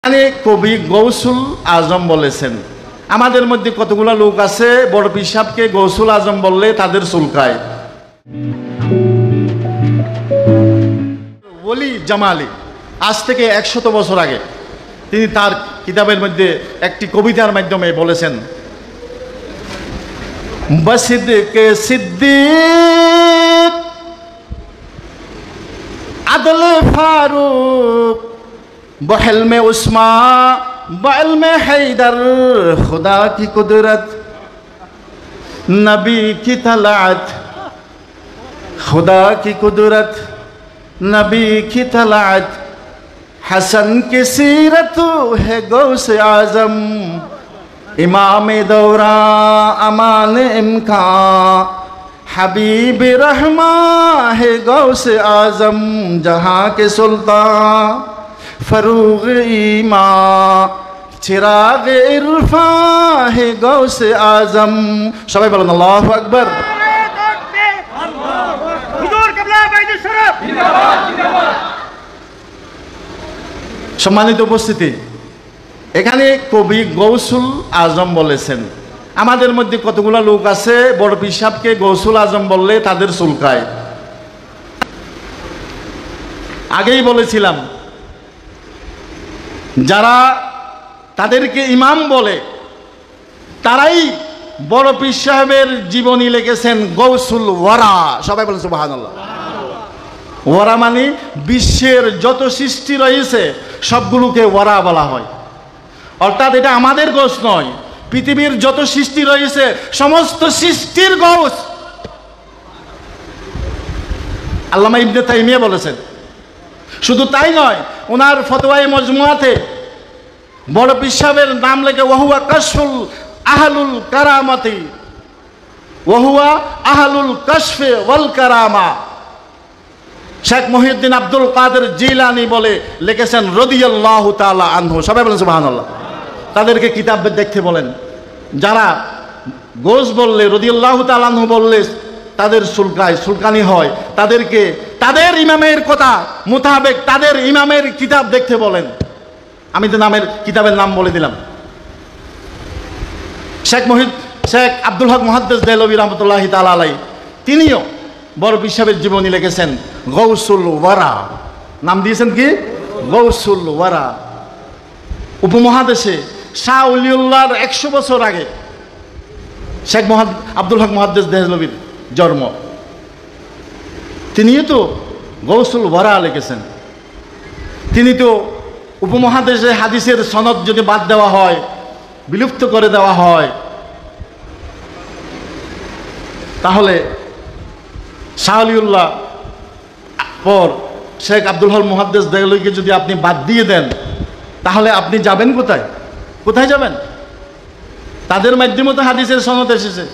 এখানে কবি গৌসুল আজম বলেছেন, আমাদের মধ্যে কতগুলো লোক আছে বড় পীর সাহেবকে গৌসুল আজম বললে তাদের চুলকায়। ওলি জামালি আজ থেকে 100 বছর আগে তিনি তার কিতাবের মধ্যে একটি কবিতার মাধ্যমে বলেছেন, বসিদকে সিদ্দিক আদল ফারুক बहल में उस्मा बल में हैदर खुदा की कुदरत नबी की तलात खुदा की कुदरत नबी की तलात हसन की सीरत है गौस आजम इमाम दौरा अमान इमका हबीब रहमा है गौस आजम जहाँ के सुल्तान फरूग ईमा चिराग इरफा है गौस आजम। सबाई बोलें अल्लाहु আকবার। সম্মানিত উপস্থিতি, এখানে কবি গৌসুল আজম বলেছেন, আমাদের মধ্যে কতগুলো লোক আছে বড় পীর সাহেবকে গৌসুল আজম বললে তাদের চুলকায়। আগেই বলেছিলাম, যারা তাদেরকে ইমাম বলে তারাই বড় পীর সাহেবের জীবনী লিখেছেন গৌসুল ওয়ারা। সবাই বলেন সুবহানাল্লাহ। ওয়ারা মানে বিশ্বের যত সৃষ্টি রয়েছে সবগুলোকে ওয়ারা বলা হয়, অর্থাৎ এটা আমাদের গৌস নয়, পৃথিবীর যত সৃষ্টি রয়েছে সমস্ত সৃষ্টির গৌস। আল্লামা ইবনে তাইমিয়া বলেছেন। শুধু তাই নয়, ওনার ফতোয়ায়ে মজমুআতে বড় পীর সাহেবের নাম লেখে ওয়াহুয়া কাশফুল আহলুল কারামাতি ওয়াহুয়া আহলুল কাশফে ওয়াল কারামা। শেখ মহিউদ্দিন আব্দুল কাদের জিলানী বলে লিখেছেন রাদিয়াল্লাহু তাআলা আনহু। সবাই বলেন সুবহানাল্লাহ। তাদেরকে কিতাব দেখতে বলেন, যারা গোস বললে রাদিয়াল্লাহু তাআলা আনহু বললে তাদের চুলকানি হয়, তাদেরকে তাদের ইমামের কথা মোতাবেক তাদের ইমামের কিতাব দেখতে বলেন। আমি তো কিতাবের নাম বলে দিলাম। শেখ আব্দুল হক মুহাদ্দিস দেহলভী রহমতুল্লাহি তাআলা আলাইহি তিনিও বড় পীর সাহেবের জীবনী লিখেছেন গৌসুল ওয়ারা। নাম দিয়েছেন কি? গৌসুল ওয়ারা। উপমহাদেশে শাহ ওলিউল্লাহর 100 বছর আগে শেখ আব্দুল হক মুহাদ্দিস দেহলভীর জন্ম। তিনিও তো গৌসুল ওয়ারা লিখেছেন। তিনি তো উপমহাদেশে হাদিসের সনদ যদি বাদ দেওয়া হয়, বিলুপ্ত করে দেওয়া হয়, তাহলে শাহ ওলিউল্লাহ পর শেখ আব্দুল হক মুহাদ্দিস দেহলভীকে যদি আপনি বাদ দিয়ে দেন, তাহলে আপনি যাবেন কোথায়? কোথায় যাবেন? তাদের মাধ্যমে তো হাদিসের সনদ এসেছে।